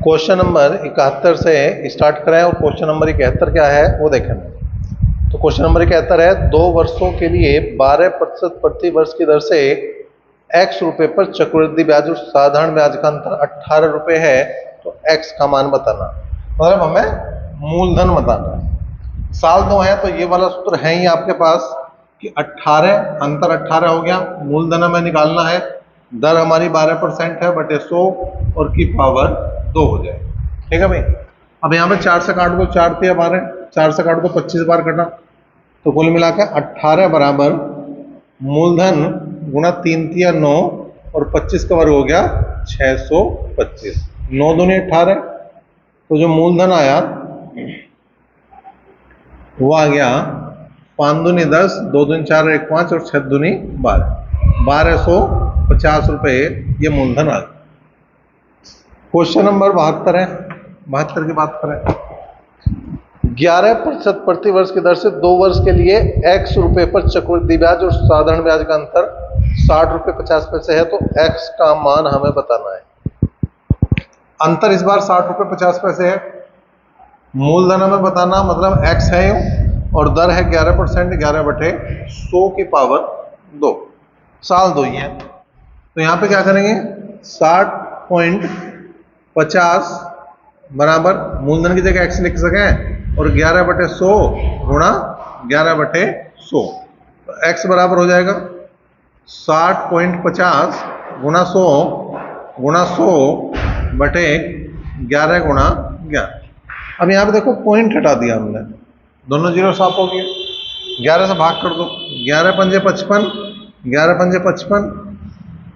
Question number 71 से start करें और क्वेश्चन नंबर 71 क्या है वो देखें। तो क्वेश्चन नंबर 71 है 2 वर्षों के लिए 12% प्रति वर्ष की दर से x रुपए पर चक्रवृद्धि ब्याज और साधारण ब्याज का अंतर 18 रुपए है, तो x का मान बताना। मतलब हमें मूलधन बताना है। साल 2 है तो ये वाला सूत्र है ही आपके पास कि 18 अंतर 18 हो गया, मूलधन हमें निकालना है, दर हमारी 12% है बटे 100 और की पावर 2 हो जाए। ठीक है भाई। अब यहाँ पे 4 से काट दो, 4 × 12, 4 से काट दो 25 बार कटा, तो कुल मिलाकर 18 बराबर मूलधन गुणा 3 × 9 और 25 का वर्ग हो गया 625। 9 दूनी 18, तो जो मूलधन आया वो आ गया 5 दूनी 10, 2 दूनी 4, 1 5 और 6 दूनी 12, 1250 रुपये ये मूलधन आ गया। क्वेश्चन नंबर 72 है, 72 की बात करें। 11% प्रति वर्ष की दर से 2 वर्ष के लिए x रुपए पर चक्रवृद्धि ब्याज और साधारण ब्याज का अंतर 60 रुपये 50 पैसे है, तो x का मान हमें बताना है। अंतर इस बार 60 रुपये 50 पैसे है, मूलधन हमें बताना, मतलब x है और दर है 11%, 11 बटे 100 की पावर 2, साल 2 ही है। तो यहाँ पे क्या करेंगे, 60.50 बराबर मूलधन की जगह x लिख सकें और 11 बटे 100 गुणा 11 बटे 100, तो x बराबर हो जाएगा 60.50 गुणा 100 बटे 11 गुणा 11। अब यहाँ पे देखो पॉइंट हटा दिया हमने, दोनों जीरो साफ हो गए, 11 से भाग कर दो, 11 पंजे 55, 11 पंजे 55,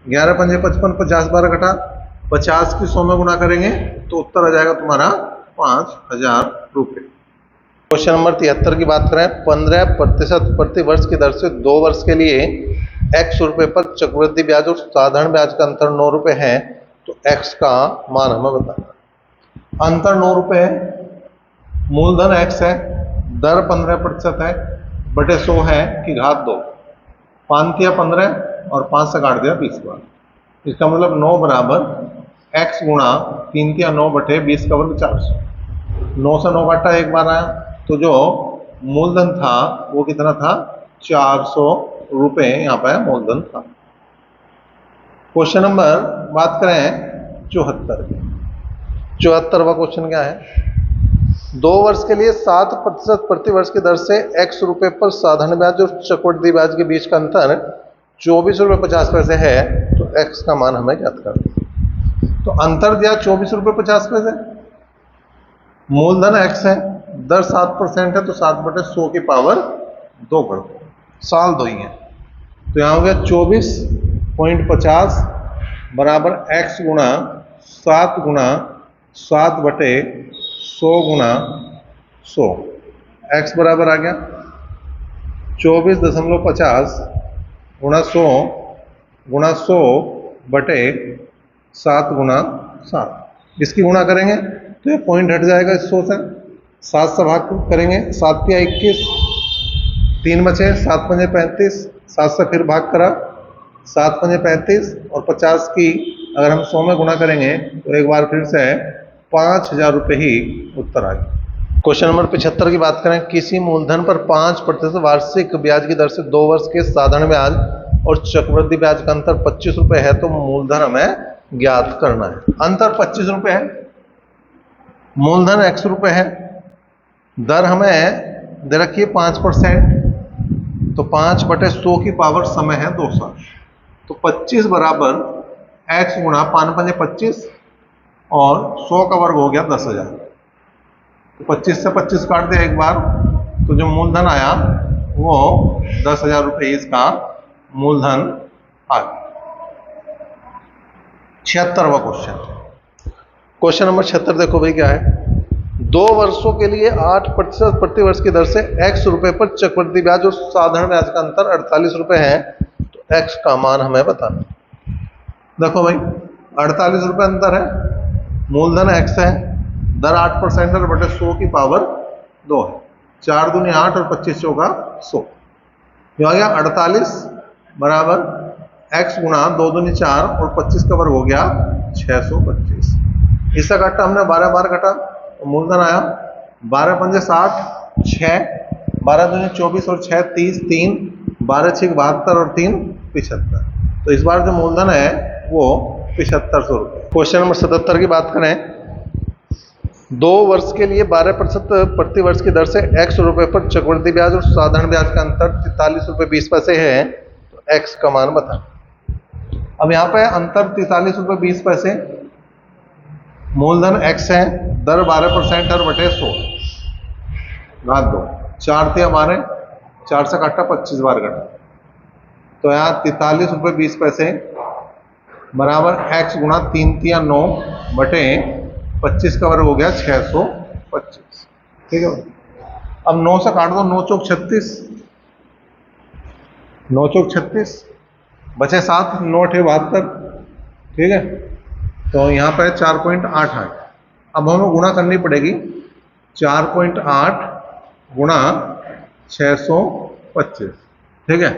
11 पंजे 55, 50 बार घटा, 50 की 100 में गुणा करेंगे तो उत्तर आ जाएगा तुम्हारा 5000 रुपये। क्वेश्चन नंबर 73 की बात करें। 15% प्रति वर्ष की दर से 2 वर्ष के लिए x रुपए पर चक्रवृद्धि ब्याज और साधारण ब्याज का अंतर 9 रुपए है, तो x का मान हमें बताना। अंतर 9 रुपए है, मूलधन x है, दर 15% है, बटे 100 है कि घात 2, 5 × 15 और 5 से काट दिया 20 बार, इसका मतलब 9 बराबर x गुणा 3 × 9 बटे 20 का वर्ग 400। 9 से 9 काटा एक बार आया, तो जो मूलधन था वो कितना था, 400 रुपये यहाँ पर मूलधन था। क्वेश्चन नंबर बात करें 74 की। 74वां क्वेश्चन क्या है, 2 वर्ष के लिए 7% प्रति वर्ष की दर से x रुपए पर साधारण ब्याज और चक्रवृद्धि ब्याज के बीच का अंतर 24 रुपये 50 पैसे है, तो x का मान हमें ज्ञात करना। तो अंतर दिया 24 रुपये 50 पैसे, मूलधन x है, दर 7% है, तो 7 बटे 100 की पावर 2 कर दो, साल 2 ही है। तो यहाँ हो गया 24.50 बराबर x गुणा 7 गुणा 7 बटे 100 गुणा 100, x बराबर आ गया 24.50 गुणा 100 बटे 7 गुणा 7। इसकी गुणा करेंगे तो ये पॉइंट हट जाएगा इस 100 से, 7 से भाग करेंगे, 7 × 21, 3 बचे, 7 पंजे 35, 7 से फिर भाग करा, 7 पंजे 35 और 50 की अगर हम 100 में गुणा करेंगे तो एक बार फिर से 5000 रुपये ही उत्तर आ गया। क्वेश्चन नंबर 75 की बात करें। किसी मूलधन पर 5% वार्षिक ब्याज की दर से 2 वर्ष के साधारण ब्याज और चक्रवृद्धि ब्याज का अंतर 25 रुपये है, तो मूलधन हमें ज्ञात करना है। अंतर 25 रुपये है, मूलधन x रुपये है, दर हमें दे रखी है 5%, तो 5 बटे 100 की पावर समय है 200, तो 25 बराबर x गुणा 5 पंजे 25 और 100 का वर्ग हो गया 10,000, तो 25 से 25 काट दिया एक बार, तो जो मूलधन आया वो 10,000 रुपये इसका मूलधन आ गया। 76वां क्वेश्चन, क्वेश्चन नंबर 76 देखो भाई क्या है। 2 वर्षों के लिए 8% प्रति वर्ष की दर से x रुपए पर चक्रवृद्धि ब्याज और साधारण ब्याज का अंतर 48 रुपये है, तो x का मान हमें बताना। देखो भाई 48 रुपये अंतर है, मूलधन x है, दर 8% है, बटे 100 की पावर 2 है, 4 दूनी 8 और 25 चौका 100, ये आ गया 48 बराबर x गुणा 2 दूनी 4 और 25 का वर्ग हो गया 625। इसका काटा हमने 12 बार काटा, तो मूलधन आया 12 पंजे 60, 6, 12 दूनी 24 और 6 30, 3, 12 6 72 और 3 75। तो इस बार जो मूलधन है वो 7500 रुपये। क्वेश्चन नंबर 77 की बात करें, 2 वर्ष के लिए 12% प्रति वर्ष की दर से x रुपए पर चक्रवृद्धि ब्याज और साधारण ब्याज का अंतर 43 रुपये 20 पैसे है, तो x का मान बता। अब यहाँ पे अंतर 43 रुपये 20 पैसे, मूलधन x है, दर 12% और बटे 100 घात 2, 4 × 12, 4 से काटा 25 बार काटा, तो यहाँ 43 रुपये 20 पैसे बराबर x गुणा 3 × 9 बटे 25 का वर्ग हो गया 625। ठीक है, अब 9 से काट दो, 9 चौक 36, 9 चौक 36 बचे 7, 9 8 72। ठीक है, तो यहाँ पर 4.88। अब हमें गुणा करनी पड़ेगी, 4.8 गुणा 625। ठीक है,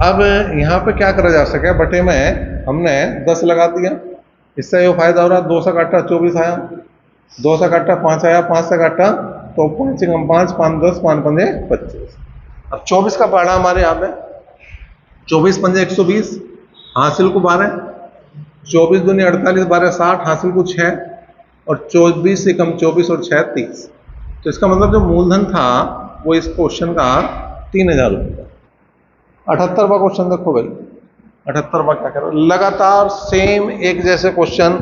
अब यहाँ पे क्या करा जा सके, बटे में हमने 10 लगा दिया, इससे ये फायदा हो रहा, 2 से काटा 24 आया, 2 से काटा 5 आया, 5 से काटा तो 5 × 5 5 10 5 पंजे 25। अब 24 का पढ़ा हमारे यहाँ पे, 24 पंजे 120, हासिल को 12, 24 दूनी 48, 12 60, हासिल को 6 और 24 से कम 24 और 6 30। तो इसका मतलब जो मूलधन था वो इस क्वेश्चन का 3000 रुपये का। 78वां क्वेश्चन देखो भाई, 78वां क्या कर रहा है, लगातार सेम एक जैसे क्वेश्चन,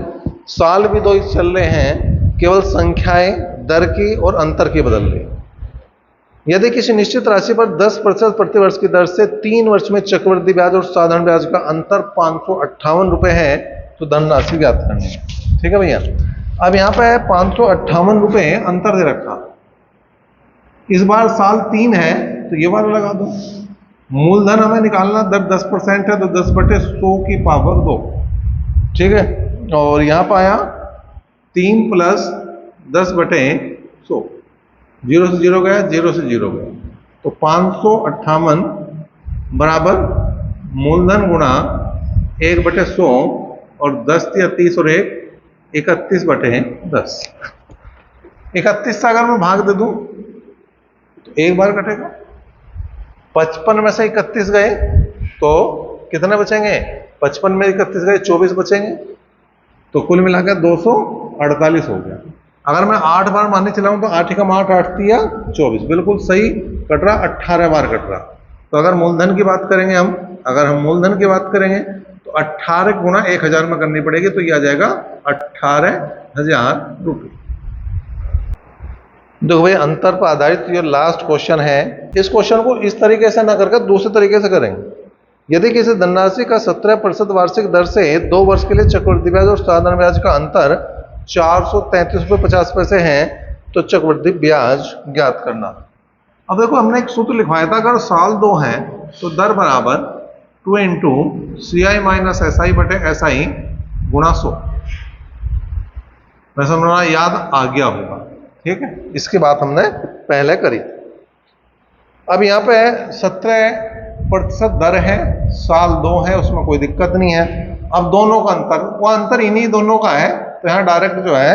साल भी 2 ही चल रहे हैं, केवल संख्याएं दर की और अंतर की बदल रही। यदि किसी निश्चित राशि पर 10% प्रति वर्ष की दर से 3 वर्ष में चक्रवृद्धि ब्याज और साधारण ब्याज का अंतर 558 रुपये है, तो धनराशि ज्ञात करनी है। ठीक है भैया, अब यहाँ पे 558 रुपये अंतर दे रखा, इस बार साल 3 है तो ये वाला लगा दो। मूलधन हमें निकालना, दर 10% है तो 10 बटे 100 की पावर 2। ठीक है, और यहाँ पर आया 3 + 10 बटे 100, 0 से 0 गया, 0 से 0 गया, तो 558 बराबर मूलधन गुणा 1 बटे 100 और 10 या 30 और 1 31 बटे 10। 31 से अगर मैं भाग दे दूं तो एक बार कटेगा, 55 में से 31 गए तो कितने बचेंगे, 55 में 31 गए 24 बचेंगे, तो कुल मिलाकर 248 हो गया। अगर मैं 8 बार मानने चलाऊं तो 8 × 8 8 या 24, बिल्कुल सही कट रहा, 18 बार कट रहा। तो अगर मूलधन की बात करेंगे हम, अगर हम मूलधन की बात करेंगे तो 18 गुणा 1000 में करनी पड़ेगी, तो ये आ जाएगा 18,000 रुपये। देखो भाई, अंतर पर आधारित ये लास्ट क्वेश्चन है। इस क्वेश्चन को इस तरीके से ना करके दूसरे तरीके से करेंगे। यदि किसी धनराशि का 17% वार्षिक दर से 2 वर्ष के लिए चक्रवृद्धि ब्याज और साधारण ब्याज का अंतर 433 रुपये 50 पैसे है, तो चक्रवृद्धि ब्याज ज्ञात करना। अब देखो, हमने एक सूत्र लिखवाया था, अगर साल 2 है तो दर बराबर 2 × CI - SI बटे SI गुणा 100। मैं समझना याद आ गया होगा। ठीक है, इसकी बात हमने पहले करी। अब यहाँ पे 17% दर है, साल 2 है, उसमें कोई दिक्कत नहीं है। अब दोनों का अंतर, वो अंतर इन्हीं दोनों का है, तो यहाँ डायरेक्ट जो है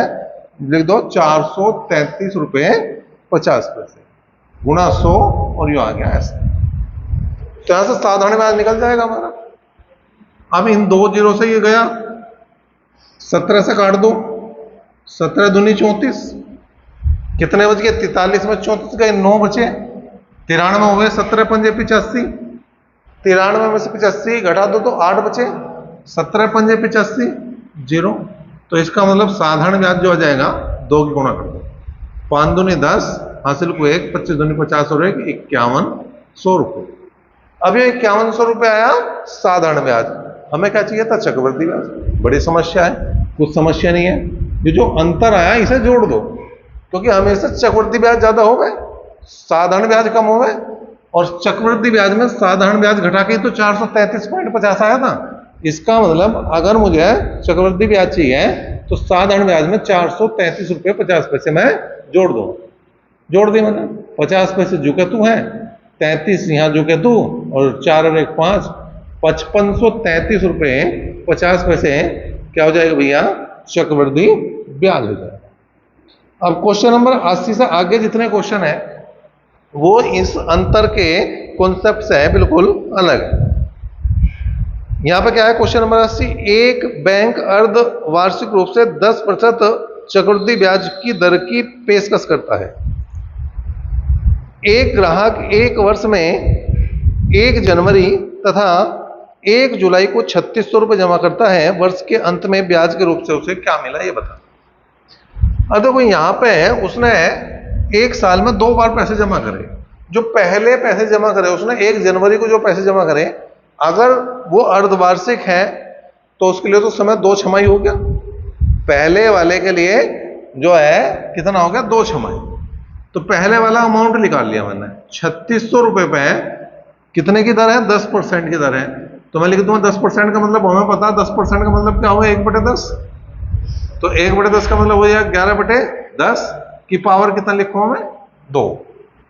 लिख दो 433 रुपये 50 पैसे गुणा 100 और ये आ गया ऐसे। तो यहाँ से साधारण ब्याज निकल जाएगा हमारा। अब इन 2 जीरो से ये गया, 17 से काट दो, 17 दूनी 34, कितने बच गए, 43 में 34 गए, 9 बचे, 93 हो गए, 17 पंजे 85, 93 में से 85 घटा दो तो 8 बचे, 17 पंजे 85 0। तो इसका मतलब साधारण ब्याज जो आ जाएगा 2 की गुणा कर दो, 5 दूनी 10, हासिल को 1, 25 दूनी 50 और 1 5100 रुपये। अब ये 5100 रुपये आया साधारण ब्याज। हमें क्या चाहिए था, चक्रवृद्धि ब्याज। बड़ी समस्या है, कुछ समस्या नहीं है। ये जो अंतर आया इसे जोड़ दो, क्योंकि हमेशा चक्रवृद्धि ब्याज ज्यादा हो गए, साधारण ब्याज कम हो गए, और चक्रवृद्धि ब्याज में साधारण ब्याज घटा के तो 433.50 आया था। इसका मतलब अगर मुझे चक्रवृद्धि ब्याज चाहिए तो साधारण ब्याज में 433 रुपये 50 पैसे मैं जोड़ दूं। जोड़ दी मैंने, 50 पैसे जुके तू है, 33 यहाँ जुके तू, और 4 और 1 5, 5533 रुपये 50 पैसे क्या हो जाएगा भैया, चक्रवृद्धि ब्याज हो जाएगा। अब क्वेश्चन नंबर 80 से आगे जितने क्वेश्चन है वो इस अंतर के कॉन्सेप्ट से है बिल्कुल अलग है। यहां पे क्या है क्वेश्चन नंबर 80, एक बैंक अर्ध वार्षिक रूप से 10% चक्रवृद्धि ब्याज की दर की पेशकश करता है। एक ग्राहक एक वर्ष में 1 जनवरी तथा 1 जुलाई को 3600 रुपये जमा करता है, वर्ष के अंत में ब्याज के रूप से उसे क्या मिला ये बता। अब देखो यहां पे उसने एक साल में 2 बार पैसे जमा करे। जो पहले पैसे जमा करे उसने 1 जनवरी को जो पैसे जमा करे, अगर वो अर्धवार्षिक है तो उसके लिए तो समय 2 छमाही हो गया। पहले वाले के लिए जो है कितना हो गया, 2 छमाही। तो पहले वाला अमाउंट निकाल लिया मैंने, 3600 रुपये पे कितने की दर है, 10% की दर है। तो मैं लिख दूंगा 10% का मतलब हमें पता है 10% का मतलब क्या होगा, 1/10। तो 1/10 का मतलब हो जाएगा 11/10 की पावर कितना लिखूंगा मैं, 2।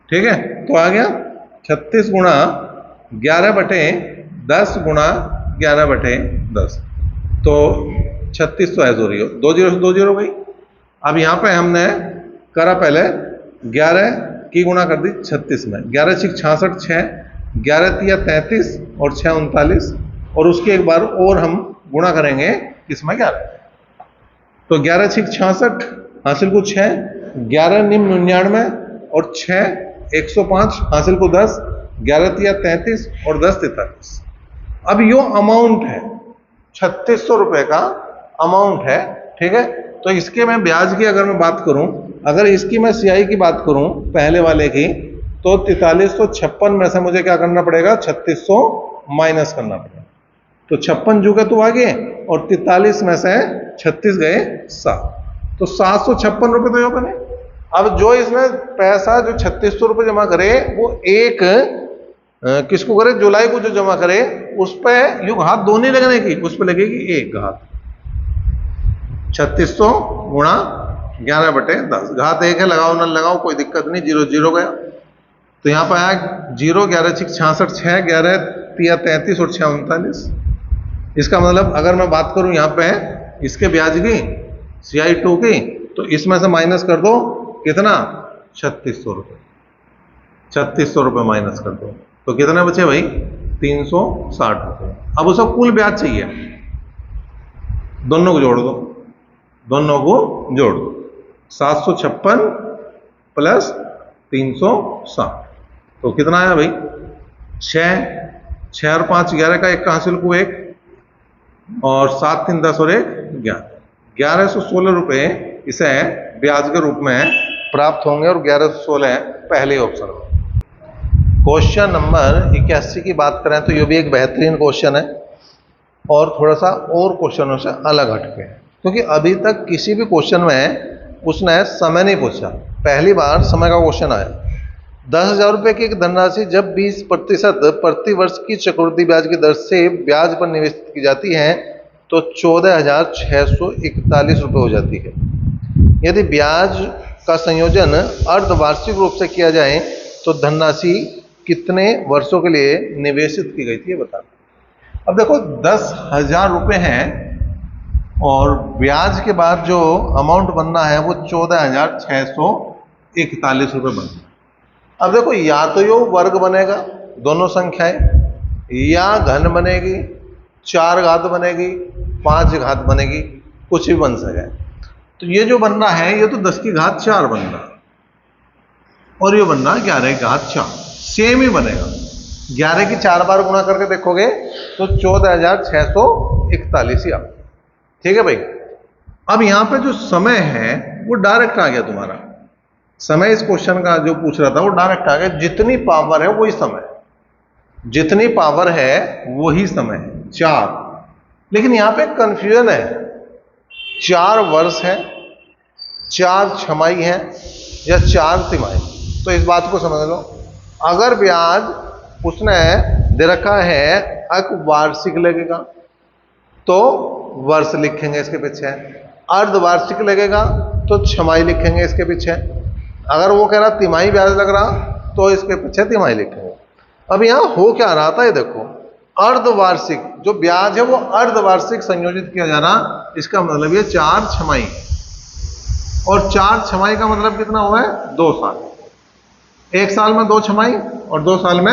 ठीक है, तो आ गया 36 गुणा 11/10 गुणा 11/10। तो 36 तो ऐसे हो रही हो, 2 जीरो से 2 जीरो गई। अब यहाँ पे हमने करा पहले 11 की गुणा कर दी 36 में, 11 6 66 6, 11 3 33 और 6 39, और उसके एक बार और हम गुणा करेंगे इसमें 11। तो 11 6 66 हासिल को 6, 11 निम्न 99 और 6 105 हासिल को 10, 11 3 33 और 10 43। अब यो अमाउंट है 3600 रुपये का अमाउंट है। ठीक है, तो इसके मैं ब्याज की अगर मैं बात करूं, अगर इसकी मैं सियाई की बात करूं पहले वाले की, तो 4356 में से मुझे क्या करना पड़ेगा, 3600 माइनस करना पड़ेगा। तो 56 जो के तो आगे और 43 में से 36 गए 7, तो 756 रुपये तो यो बने। अब जो इसमें पैसा जो 3600 रुपये जमा करे वो एक किसको करे, जुलाई को जो जमा करे उस पर यू घात 2 नहीं लगने की, उस पर लगेगी 1 घात। 3600 गुणा 11/10, घात 1 है, लगाओ ना लगाओ कोई दिक्कत नहीं, 0 0 गया। तो यहाँ पर आया 0, 11 6 66 6, 11 3 33 और 6 39। इसका मतलब अगर मैं बात करूं यहाँ पे इसके ब्याज की CI2 की, तो इसमें से माइनस कर दो कितना, 3600 रुपये। 3600 रुपये माइनस कर दो तो कितने बचे भाई, 360 रुपये। अब उसको कुल ब्याज चाहिए, दोनों को जोड़ दो, दोनों को जोड़ दो, 756 प्लस 360 तो कितना आया भाई, 6 और 5 11 का, 1 का हासिल को 1 और 7 3 10 और 1 11, 1116 रुपये इसे ब्याज के रूप में प्राप्त होंगे और 1116 पहले ऑप्शन में। क्वेश्चन नंबर 81 की बात करें तो ये भी एक बेहतरीन क्वेश्चन है और थोड़ा सा और क्वेश्चनों से अलग हटके है, क्योंकि अभी तक किसी भी क्वेश्चन में उसने समय नहीं पूछा, पहली बार समय का क्वेश्चन आया। 10,000 रुपये की एक धनराशि जब 20% प्रति वर्ष की चक्रवृद्धि ब्याज की दर से ब्याज पर निवेशित की जाती है तो 14,641 रुपये हो जाती है। यदि ब्याज का संयोजन अर्धवार्षिक रूप से किया जाए तो धनराशि कितने वर्षों के लिए निवेशित की गई थी ये बता। अब देखो 10,000 रुपये हैं और ब्याज के बाद जो अमाउंट बनना है वो 14,641 रुपये बनना है। अब देखो या तो यो वर्ग बनेगा दोनों संख्याएं, या घन बनेगी, 4 घात बनेगी, 5 घात बनेगी, कुछ भी बन सके। तो ये जो बनना है ये तो 10 की घात 4 बनना और ये बनना 11 की घात 4, सेम ही बनेगा। 11 की 4 बार गुणा करके देखोगे तो 14,641 ही आ। ठीक है भाई। अब यहां पे जो समय है वो डायरेक्ट आ गया, तुम्हारा समय इस क्वेश्चन का जो पूछ रहा था वो डायरेक्ट आ गया, जितनी पावर है वही समय, जितनी पावर है वही समय है 4। लेकिन यहां पे कंफ्यूजन है, 4 वर्ष है, 4 छमाही है या 4 तिमाही। तो इस बात को समझ लो, अगर ब्याज उसने दे रखा है वार्षिक लगेगा तो वर्ष लिखेंगे इसके पीछे, अर्धवार्षिक लगेगा तो छमाही लिखेंगे इसके पीछे, अगर वो कह रहा तिमाही ब्याज लग रहा तो इसके पीछे तिमाही लिखेंगे। अब यहां हो क्या रहा था ये देखो, अर्धवार्षिक जो ब्याज है वो अर्धवार्षिक संयोजित किया जाना इसका मतलब ये 4 छमाही, और 4 छमाही का मतलब कितना हुआ है 2 साल। 1 साल में 2 छमाही और 2 साल में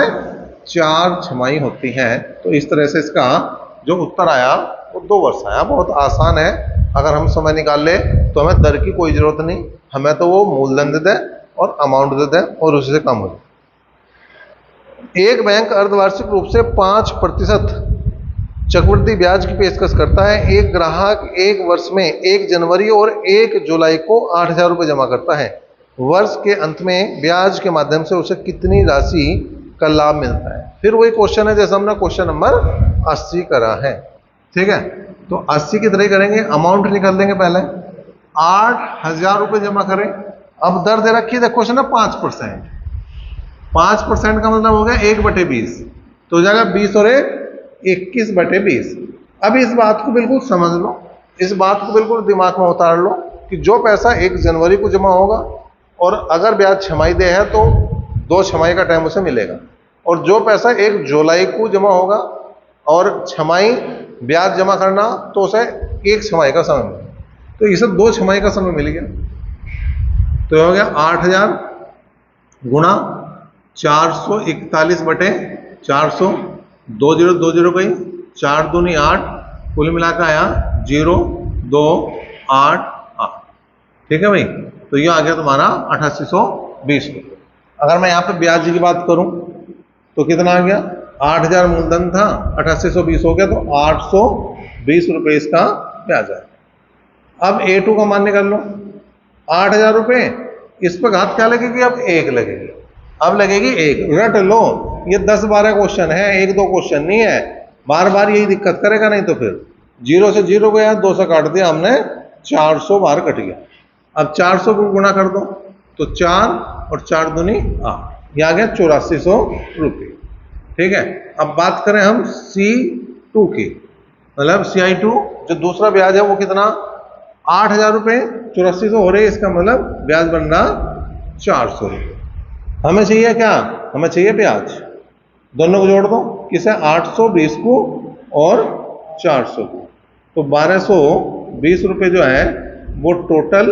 4 छमाही होती है। तो इस तरह से इसका जो उत्तर आया वो 2 वर्ष आया। बहुत आसान है, अगर हम समय निकाल ले तो हमें दर की कोई जरूरत नहीं, हमें तो वो मूलधन दे दे और अमाउंट दे दे और उसी से कम हो जाए। एक बैंक अर्धवार्षिक रूप से 5% चक्रवृद्धि ब्याज की पेशकश करता है। एक ग्राहक एक वर्ष में 1 जनवरी और 1 जुलाई को 8,000 रुपये जमा करता है। वर्ष के अंत में ब्याज के माध्यम से उसे कितनी राशि का लाभ मिलता है। फिर वही क्वेश्चन है जैसे हमने क्वेश्चन नंबर 80 करा है। ठीक है, तो 80 की तरह करेंगे, अमाउंट निकाल देंगे। पहले 8,000 रुपये जमा करें। अब दर दे रखी है क्वेश्चन है 5%। 5% का मतलब हो गया 1/20, तो हो जाएगा 20 और 1 21/20। अब इस बात को बिल्कुल समझ लो, इस बात को बिल्कुल दिमाग में उतार लो कि जो पैसा 1 जनवरी को जमा होगा और अगर ब्याज छमाही दे है तो 2 छमाही का टाइम उसे मिलेगा, और जो पैसा 1 जुलाई को जमा होगा और छमाही ब्याज जमा करना तो उसे 1 छमाही का समय मिलेगा। तो इसे 2 छमाही का समय मिल गया। तो हो गया 8,000 गुणा 441/400, 2020 गई, 4 दूनी 8, कुल मिला के आया 0,288। ठीक है भाई, तो ये आ गया तुम्हारा 8820 रुपये। अगर मैं यहाँ पे ब्याज की बात करूं तो कितना आ गया, 8,000 मूलधन था, 8820 हो गया, तो 820 रुपये इसका ब्याज है। अब A2 का मान निकाल लो, 8,000 रुपये, इस पर घात क्या लगेगी, अब 1 लगेगी। अब लगेगी 1, रट लो, ये 10-12 क्वेश्चन है, 1-2 क्वेश्चन नहीं है। बार बार यही दिक्कत करेगा, नहीं तो फिर 0 से 0 गया, 2 से काट दिया हमने, 400 बार कट गया। अब 400 को गुणा कर दो तो 4 और 4 दूनी 8, ये आ गया 8400 रुपये। ठीक है, अब बात करें हम C2 की, मतलब CI2 जो दूसरा ब्याज है वो कितना, 8,000 रुपये, 8400 हो रहे, इसका मतलब ब्याज बन रहा 400 रुपये। हमें चाहिए क्या, हमें चाहिए ब्याज। दोनों को जोड़ दो, किसे, 820 को और 400 को, तो 1220 रुपये जो है वो टोटल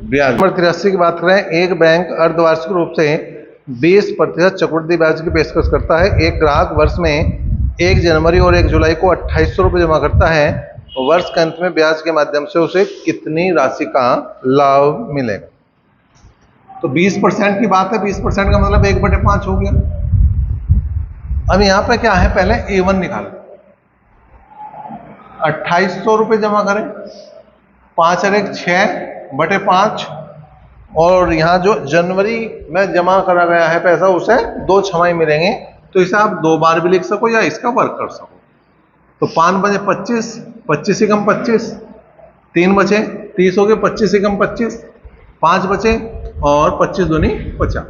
ब्याज। नंबर 83 की बात करें, एक बैंक अर्धवार्षिक रूप से 20% चक्रवृद्धि ब्याज की पेशकश करता है। एक ग्राहक वर्ष में 1 जनवरी और 1 जुलाई को 2800 रुपये जमा करता है। वर्ष के अंत में ब्याज के माध्यम से उसे कितनी राशि का लाभ मिलेगा। तो 20% की बात है, 20% का मतलब 1/5 हो गया। अब यहां पे क्या है, पहले A1 निकालो, 2800 रुपये जमा करें, 5 और 1 6/5, और यहाँ जो जनवरी में जमा करा गया है पैसा उसे 2 छमाही मिलेंगे, तो इसे आप 2 बार भी लिख सको या इसका वर्क कर सको। तो 5 बजे 25, 25 से कम 25, 3 बचे 30 हो गए, 25 से कम 25, 5 बचे और 25 दूनी 50।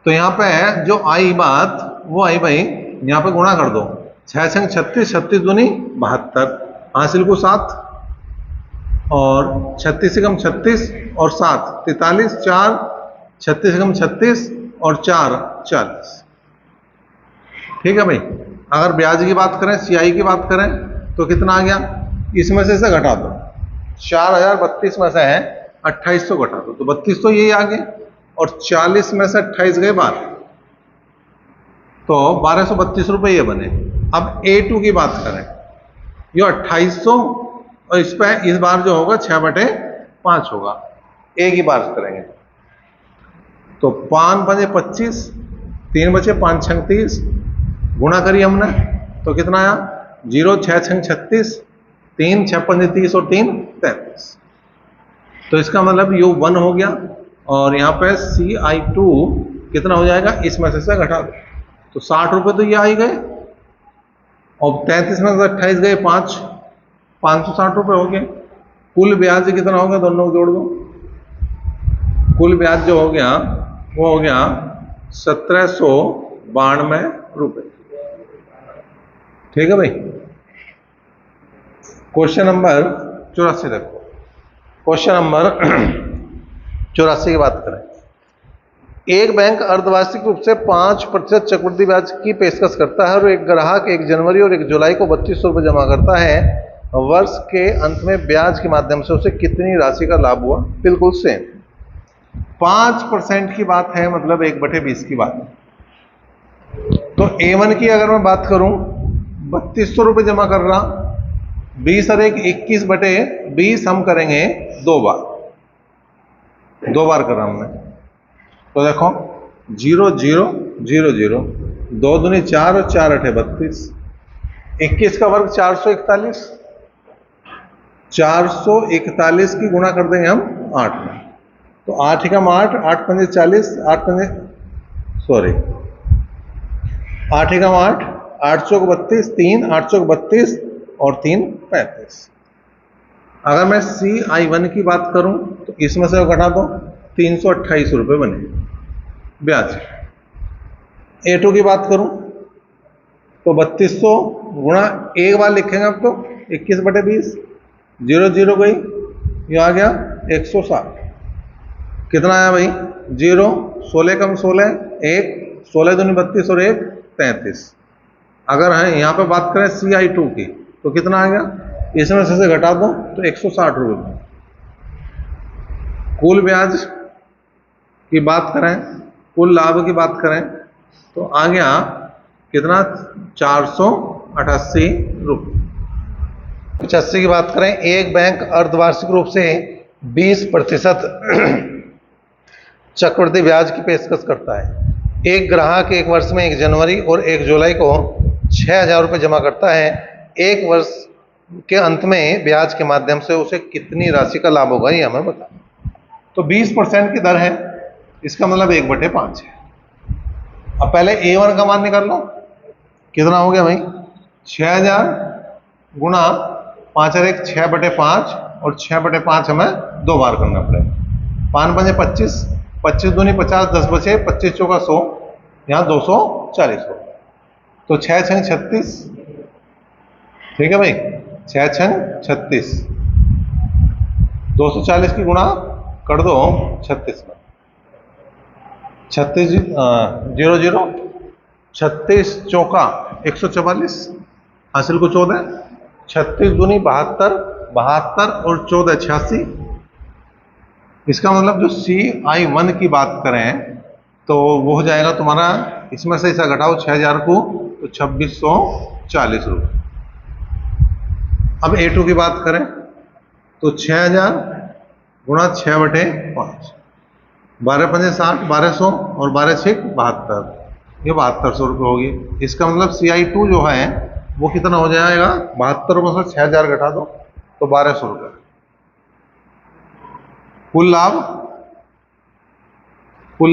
तो यहाँ पे जो आई बात वो आई भाई, यहाँ पे गुणा कर दो, 6 छंग 36, 36 दूनी 72, हासिल को 7, और 36 से कम 36 और 7 43, 4 36 से कम 36 और 4 40। ठीक है भाई, अगर ब्याज की बात करें, CI की बात करें तो कितना आ गया, इसमें से इसे घटा दो, 4032 में से है 2800 घटा दो, तो 32 तो यही आ गए, और 40 में से 28 गए बाहर, तो 1232 रुपये ये बने। अब A2 की बात करें, ये 2800 और इस पर इस बार जो होगा 6/5 होगा, A की बात करेंगे तो 5 बजे 25, 3 बचे 5 छंग 30, गुणा करिए हमने तो कितना आया, 0 6 छंग 36, 3 6 5 30 और 3 33। तो इसका मतलब U1 हो गया, और यहाँ पे CI2 कितना हो जाएगा, इसमें से घटा दो, तो 60 रुपये तो ये आ ही गए, और 33 में से 28 गए 5, 560 रुपये हो गए। कुल ब्याज कितना हो गया, दोनों को जोड़ दो, कुल ब्याज जो हो गया वो हो गया 1792 रुपये। ठीक है भाई, क्वेश्चन नंबर 84 देखो, क्वेश्चन नंबर 84 की बात करें, एक बैंक अर्धवार्षिक रूप से 5% चक्रवृद्धि ब्याज की पेशकश करता है और एक ग्राहक 1 जनवरी और 1 जुलाई को 3200 रुपये जमा करता है। वर्ष के अंत में ब्याज के माध्यम से उसे कितनी राशि का लाभ हुआ? बिल्कुल सेम। 5% की बात है, मतलब 1/20 की बात है। तो A1 की अगर मैं बात करूं, 3200 रुपये जमा कर रहा, 20 और 1 21/20 हम करेंगे 2 बार, 2 बार करा हमने। तो देखो 0 0 0 0, 2 दूनी 4 और 4 8 32, 21 का वर्ग 441, 441 की गुणा कर देंगे हम 8 में। तो 8 एकम 8, 8 पंजे 40, 8 पंजे सॉरी 8 एकम 8, 8 चौक 32, 3 8 चौक 32 और 3 35। अगर मैं CI1 की बात करूं तो इसमें से घटा दो, 328 रुपये बने ब्याज। A2 की बात करूं तो 3200 गुणा, एक बार लिखेंगे अब तो 21/20, 0 0 गई, ये आ गया 160। कितना आया भाई? 0, 16 कम 16 1, 16 दूनी 32 और 1 33। अगर है यहाँ पे बात करें CI2 की तो कितना आ गया? इसमें से घटा दो तो 160 रुपये। कुल ब्याज की बात करें, कुल लाभ की बात करें तो आ गया कितना? 488 रुपये। 85 की बात करें, एक बैंक अर्धवार्षिक रूप से 20% चक्रवृद्धि ब्याज की पेशकश करता है। एक ग्राहक एक वर्ष में 1 जनवरी और 1 जुलाई को 6000 रुपये जमा करता है। एक वर्ष के अंत में ब्याज के माध्यम से उसे कितनी राशि का लाभ होगा, ये हमें बता। तो 20% की दर है, इसका मतलब 1/5 है। अब पहले A1 का मान निकाल लो, कितना हो गया भाई? 6000 गुणा 5 और 1 6/5, और 6/5 हमें 2 बार करना पड़ेगा। 5 पंजे 25, 25 दूनी 50, 10 बचे, 25 चौका 100, यहाँ 240 हो। तो 6 6 36, ठीक है भाई, 6 6 36, 240 की गुणा कर दो 36 में, 36 0 0, 36 चौका 144, हासिल को 14, 36 दूनी 72, 72 और 14 86। इसका मतलब जो CI1 की बात करें तो वो हो जाएगा तुम्हारा, इसमें से ऐसा घटाओ 6000 को तो 2640 रुपये। अब A2 की बात करें तो 6000 गुणा 6/5, 12 पंजे 60, 1200 और 12 6 72, ये 7200 रुपये होगी। इसका मतलब CI2 जो है वो कितना हो जाएगा? 72 में से 6000 घटा दो तो 1200 रुपये। कुल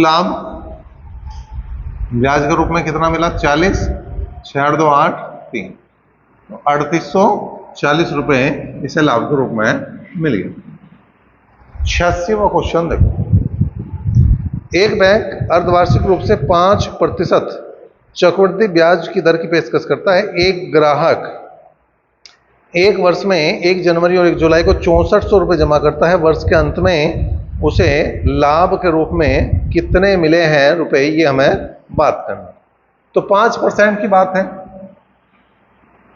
लाभ ब्याज के रूप में कितना मिला? 40, 6 2 8 3, तो 3840 रुपये इसे लाभ के रूप में मिल गया। 86वां क्वेश्चन देखो, एक बैंक अर्धवार्षिक रूप से 5% चक्रवृद्धि ब्याज की दर की पेशकश करता है। एक ग्राहक एक वर्ष में 1 जनवरी और 1 जुलाई को 6400 रुपये जमा करता है। वर्ष के अंत में उसे लाभ के रूप में कितने मिले हैं रुपए, ये हमें बात करना। तो 5% की बात है,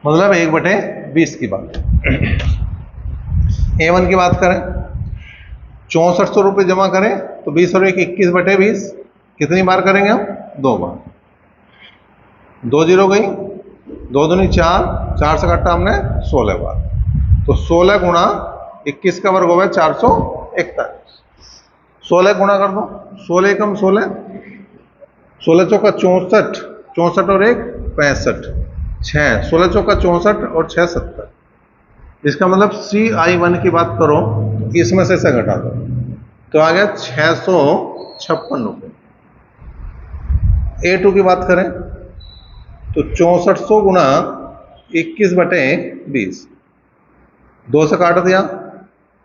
मतलब 1/20 की बात है। A1 की बात करें, 6400 रुपये जमा करें तो 20 और 1 21/20, कितनी बार करेंगे हम? 2 बार। 2 0 गई, 2 दूनी 4, 4 से काटा हमने 16 बार, तो 16 गुणा 21 का वर्ग हो गया 441। 16 गुणा कर दो, 16 एकम 16, 16 चौका 64, 64 और 1 65, 6, 16 चौका 64 और 6 70। इसका मतलब CI1 की बात करो तो इसमें से घटा दो तो आ गया 656 रुपये। A2 की बात करें तो 6400 गुणा 21/20, 2 से काट दिया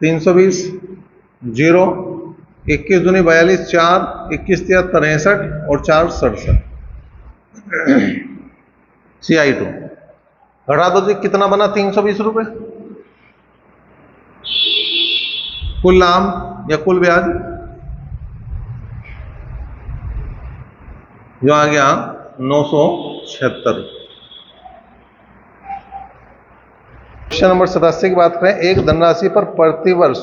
320, 0, 21 दूनी 42, 4, 21 3 63 और 4 67। CI2 घटा दो जी, कितना बना? 320 रुपये। कुल लाभ या कुल ब्याज जो आ गया 976। क्वेश्चन नंबर 87 की बात करें, एक धनराशि पर प्रतिवर्ष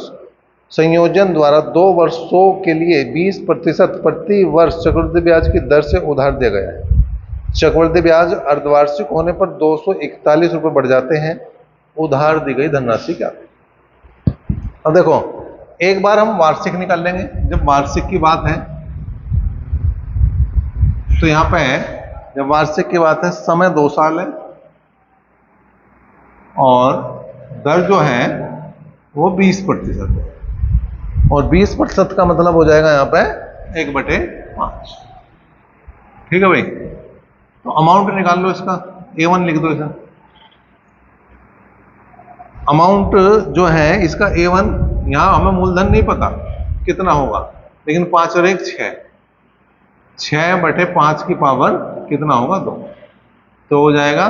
संयोजन द्वारा 2 वर्षों के लिए 20% प्रति वर्ष चक्रवृद्धि ब्याज की दर से उधार दिया गया है। चक्रवृद्धि ब्याज अर्धवार्षिक होने पर 241 रुपये बढ़ जाते हैं। उधार दी गई धनराशि क्या? अब देखो, एक बार हम वार्षिक निकाल लेंगे। जब वार्षिक की बात है तो यहां पे जब वार्षिक की बात है, समय 2 साल है और दर जो है वो 20% है, और 20% का मतलब हो जाएगा यहां पे 1/5। ठीक है भाई, तो अमाउंट निकाल लो इसका, A1 लिख दो इसे। अमाउंट जो है इसका A1, यहां हमें मूलधन नहीं पता कितना होगा, लेकिन 5 और 1 6, 6/5 की पावर कितना होगा 2, तो हो जाएगा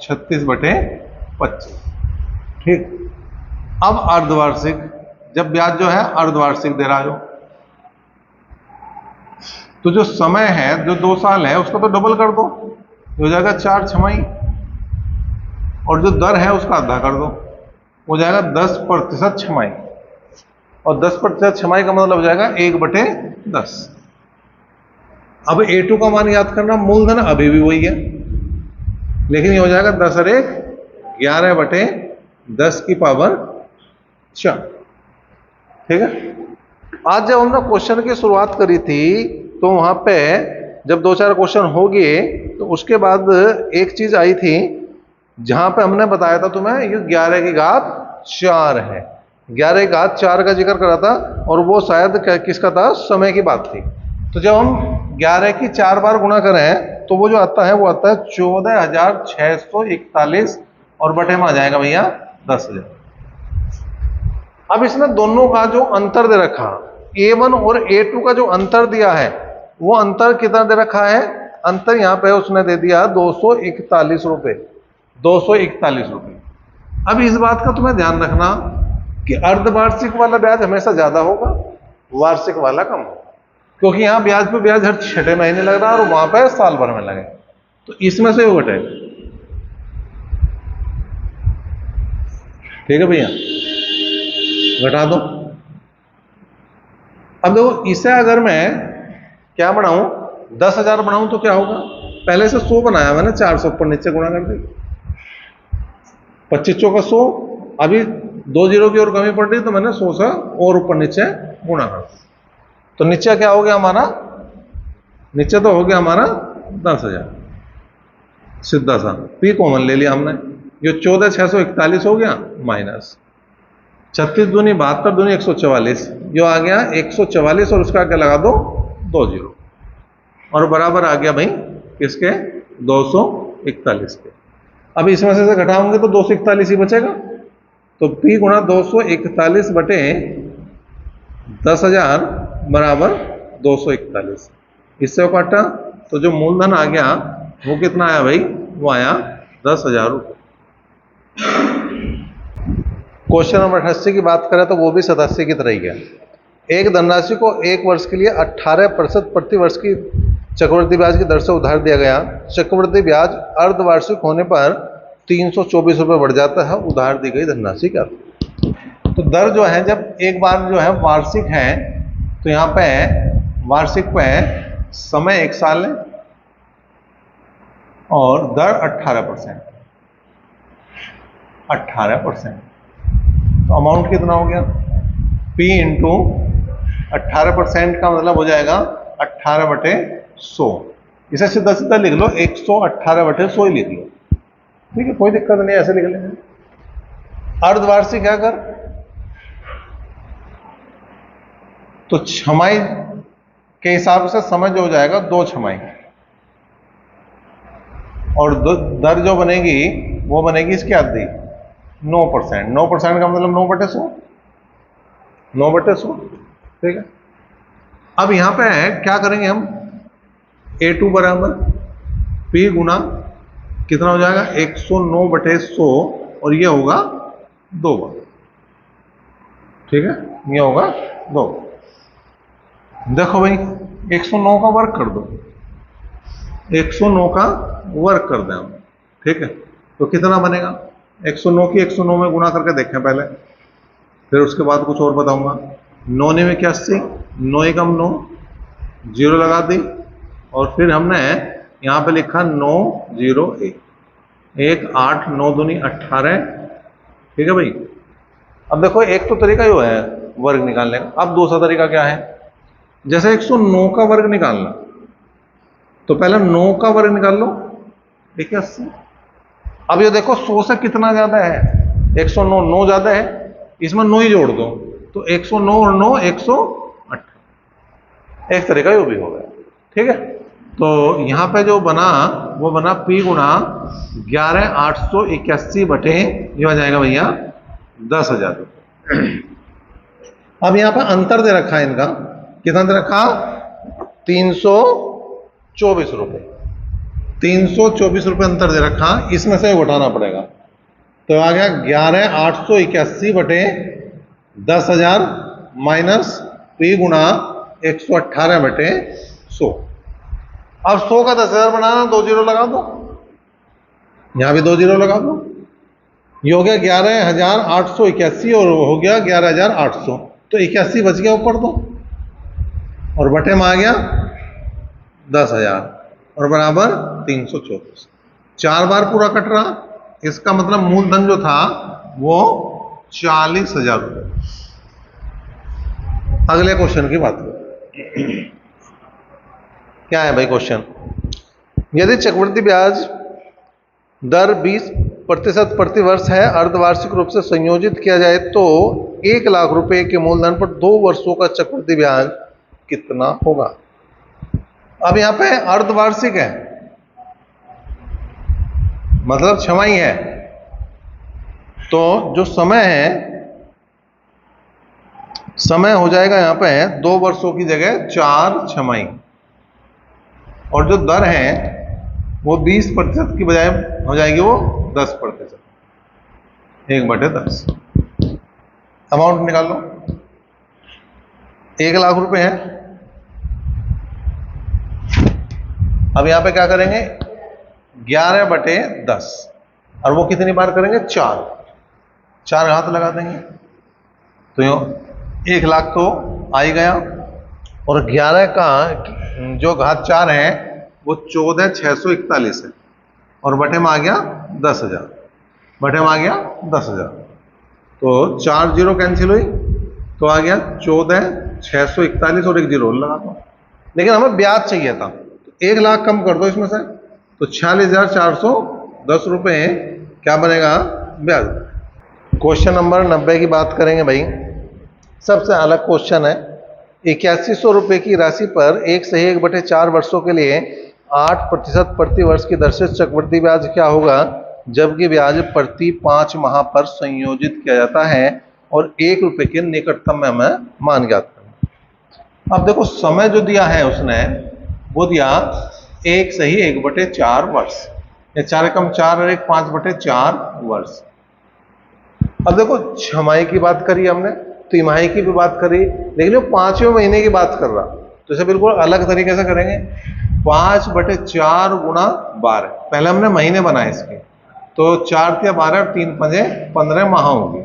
36/25। ठीक। अब अर्धवार्षिक, जब ब्याज जो है अर्धवार्षिक दे रहा हो, तो जो समय है जो 2 साल है उसका तो डबल कर दो, हो जाएगा 4 छमाही, और जो दर है उसका आधा कर दो, हो जाएगा 10% छमाही, और 10% छमाही का मतलब हो जाएगा 1/10। अब A2 का मान याद करना, मूलधन अभी भी वही है, लेकिन ये हो जाएगा 10 और 1 11/10 की पावर 4। ठीक है। आज जब हमने क्वेश्चन की शुरुआत करी थी तो वहां पे जब 2-4 क्वेश्चन हो गए तो उसके बाद एक चीज आई थी जहां पे हमने बताया था तुम्हें, ये 11 की घात 4 है। 11 की घात 4 का जिक्र करा था, और वो शायद किसका था? समय की बात थी। तो जब हम 11 की 4 बार गुणा करें तो वो जो आता है वो आता है 14,641, और बटे में आ जाएगा भैया 10,000। अब इसमें दोनों का जो अंतर दे रखा, A1 और A2 का जो अंतर दिया है, वो अंतर कितना दे रखा है? अंतर यहां पे उसने दे दिया 241 रुपए, 241 रुपए। अब इस बात का तुम्हें ध्यान रखना कि अर्धवार्षिक वाला ब्याज हमेशा ज्यादा होगा, वार्षिक वाला कम होगा, क्योंकि यहां ब्याज पे ब्याज हर 6 महीने लग रहा है और वहां पर साल भर में लगे, तो इसमें से वो घटे। ठीक है भैया, घटा दो। अब देखो, इसे अगर मैं क्या बढ़ाऊं, 10,000 बढ़ाऊं तो क्या होगा? पहले से 100 बनाया मैंने, 400 ऊपर नीचे गुणा कर दी, 25 का 100, अभी 2 जीरो की और कमी पड़ रही तो मैंने 100 से और ऊपर नीचे गुणा कर दिया, तो नीचे क्या हो गया हमारा? नीचे तो हो गया हमारा 10,000, सीधा सा पी कॉमन ले लिया हमने, ये 14,641 हो गया माइनस 36 दूनी 72 दूनी 144, जो आ गया 144, और उसका आगे लगा दो 2 जीरो, और बराबर आ गया भाई किसके? 241 के। अब इसमें से घटाओगे तो 241 ही बचेगा, तो P गुणा 241 बटे 10,000 बराबर 241। इससे काटा तो जो मूलधन आ गया वो कितना आया भाई? वो आया 10,000 रुपये। क्वेश्चन नंबर 88 की बात करें तो वो भी 87 की तरह ही है। एक धनराशि को 1 वर्ष के लिए 18% प्रति वर्ष की चक्रवृद्धि ब्याज की दर से उधार दिया गया। चक्रवृद्धि ब्याज अर्धवार्षिक होने पर 324 रुपये बढ़ जाता है। उधार दी गई धनराशि क्या? तो दर जो है, जब एक बार जो है वार्षिक है तो यहाँ पे वार्षिक पे समय 1 साल है और दर 18%। तो अमाउंट कितना हो गया? P इंटू 18% का मतलब हो जाएगा 18/100। इसे सीधा सीधा लिख लो, 118/100 ही लिख लो, ठीक है, कोई दिक्कत नहीं, ऐसे लिख लेंगे। अर्धवार्षिक है अगर तो छमाही के हिसाब से समय जो हो जाएगा 2 छमाही, और दर जो बनेगी वो बनेगी इसकी आधी 9%। 9% का मतलब 9/100, 9/100, ठीक है। अब यहां पे क्या करेंगे हम? A2 बराबर P गुना कितना हो जाएगा? 109/100, और ये होगा 2 बार, ठीक है, ये होगा 2। देखो भाई, 109 का वर्क कर दो, 109 का वर्क कर दें हम, ठीक है, तो कितना बनेगा? 109 की 109 में गुणा करके देखें पहले, फिर उसके बाद कुछ और बताऊंगा। 9 9 81, 9 एकम 9, जीरो लगा दी, और फिर हमने यहाँ पे लिखा 901, 1 8 9 दूनी 18। ठीक है भाई। अब देखो एक तो तरीका यो है वर्ग निकालने का। अब दूसरा तरीका क्या है, जैसे 109 का वर्ग निकालना, तो पहले 9 का वर्ग निकाल लो, 81। अब ये देखो 100 से कितना ज्यादा है, 109, 9 ज्यादा है, इसमें 9 ही जोड़ दो, तो 109 और 9 108। एक तरीका ये भी हो गया। ठीक है, तो यहां पे जो बना वो बना P गुणा 11,881 बटे ये हो जाएगा भैया 10,000 रुपये। अब यहां पे अंतर दे रखा है इनका, कितना दे रखा, 324 रुपये, 324 रुपये अंतर दे रखा, इसमें से घटाना पड़ेगा। तो आ गया 11,881 बटे 10,000 माइनस P गुणा 118 बटे 100। अब 100 का 10,000 बनाना, 2 जीरो लगा दो, यहां भी 2 जीरो लगा दो, ये हो गया 11,881 और हो गया 11,800, तो 81 बच गया ऊपर दो, और बटे में आ गया 10,000 और बराबर 324। 4 बार पूरा कट रहा, इसका मतलब मूलधन जो था वो 40,000 रुपये। अगले क्वेश्चन की बात करें, क्या है भाई क्वेश्चन, यदि चक्रवृद्धि ब्याज दर 20% प्रति वर्ष है, अर्धवार्षिक रूप से संयोजित किया जाए तो 1 लाख रुपए के मूलधन पर 2 वर्षों का चक्रवृद्धि ब्याज कितना होगा। अब यहां पे अर्धवार्षिक है, मतलब छमाही है, तो जो समय है, समय हो जाएगा यहां पे 2 वर्षों की जगह 4 छमाही, और जो दर है वो 20% की बजाय हो जाएगी वो 10%, 1/10। अमाउंट निकाल लो, 1 लाख रुपए है। अब यहां पे क्या करेंगे, 11/10, और वो कितनी बार करेंगे, 4 घात लगा देंगे, तो 1 लाख तो आ ही गया, और 11 का जो घात 4 है वो 14,641 है, और बटे में आ गया 10,000, बटे में आ गया 10,000, तो 4 जीरो कैंसिल हुई, तो आ गया 14,641 और 1 जीरो लगा दो। लेकिन हमें ब्याज चाहिए था, तो 1 लाख कम कर दो इसमें से, तो 46,410 रुपये क्या बनेगा, ब्याज। क्वेश्चन नंबर 90 की बात करेंगे भाई। सबसे अलग क्वेश्चन है, 8100 रुपये की राशि पर 1/4 वर्षों के लिए 8% प्रति वर्ष की दर से चक्रवृद्धि ब्याज क्या होगा, जबकि ब्याज प्रति 5 माह पर संयोजित किया जाता है और 1 रुपये के निकटतम में हमें मान ज्ञात करना। अब देखो समय जो दिया है उसने वो दिया 1/4 वर्ष, या 4 एकम 4 और 1 5/4 वर्ष। अब देखो छमाही की बात करी हमने, तिमाही की भी बात करी, लेकिन वो 5वें महीने की बात कर रहा, तो इसे बिल्कुल अलग तरीके से करेंगे। 5/4 गुणा 12, पहले हमने महीने बनाए इसके, तो 4 × 12 3 × 15 माह होंगे।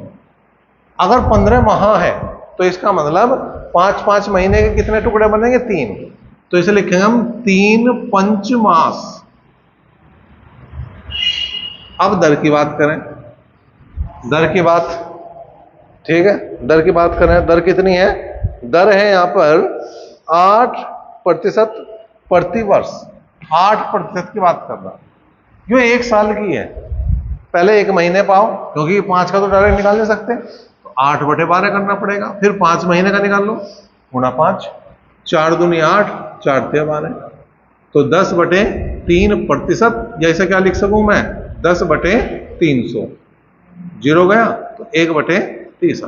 अगर 15 माह है तो इसका मतलब 5 महीने के कितने टुकड़े बनेंगे, 3, तो इसे लिखेंगे हम 3 पंचमास। अब दर की बात करें, दर की बात, ठीक है, दर की बात करें, दर कितनी है, दर है यहां पर 8% प्रति वर्ष, 8% की बात कर रहा, क्यों 1 साल की है, पहले 1 महीने पाओ, क्योंकि 5 का तो डायरेक्ट निकाल नहीं सकते, तो 8/12 करना पड़ेगा, फिर 5 महीने का निकाल लो, गुणा 5, 4 दूनी 8, 4 × 12, तो 10/3%, या इसे क्या लिख सकूं मैं, 10/300, जीरो गया तो 1/30।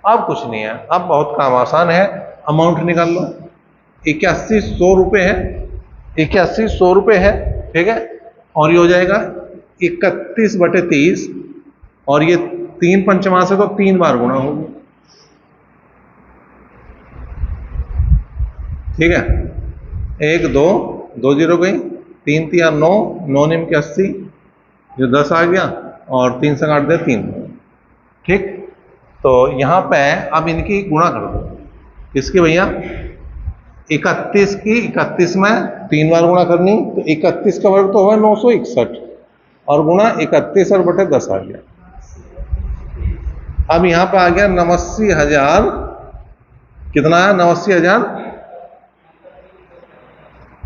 अब कुछ नहीं है, अब बहुत काम आसान है, अमाउंट निकाल लो, 8100 रुपये है, 8100 रुपये है, ठीक है, और ये हो जाएगा 31/30, और ये 3 पंचमास है तो 3 बार गुणा होगी, ठीक है, 1 2 जीरो गई, 3 × 3 = 9, 9 × 9 = 80, जो 10 आ गया, और 3 से काट दे 3, ठीक। तो यहाँ पे अब इनकी गुणा कर दो, किसकी भैया, 31 की 31 में 3 बार गुणा करनी, तो 31 का वर्ग तो हुआ 961 और गुणा 31 और बटे 10 आ गया। अब यहाँ पे आ गया 89,000, कितना है 89,000,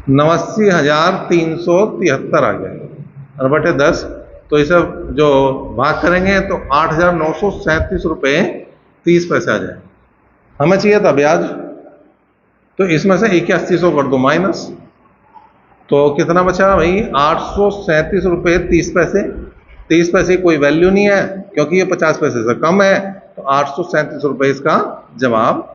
89,373 आ गया और बटे 10। तो इसे जो भाग करेंगे तो 8,937 रुपये 30 पैसे आ जाए। हमें चाहिए था ब्याज, तो इसमें से 8100 कर दो माइनस, तो कितना बचा भाई 837 रुपये 30 पैसे। 30 पैसे की कोई वैल्यू नहीं है क्योंकि ये 50 पैसे से कम है, तो 837 रुपये इसका जवाब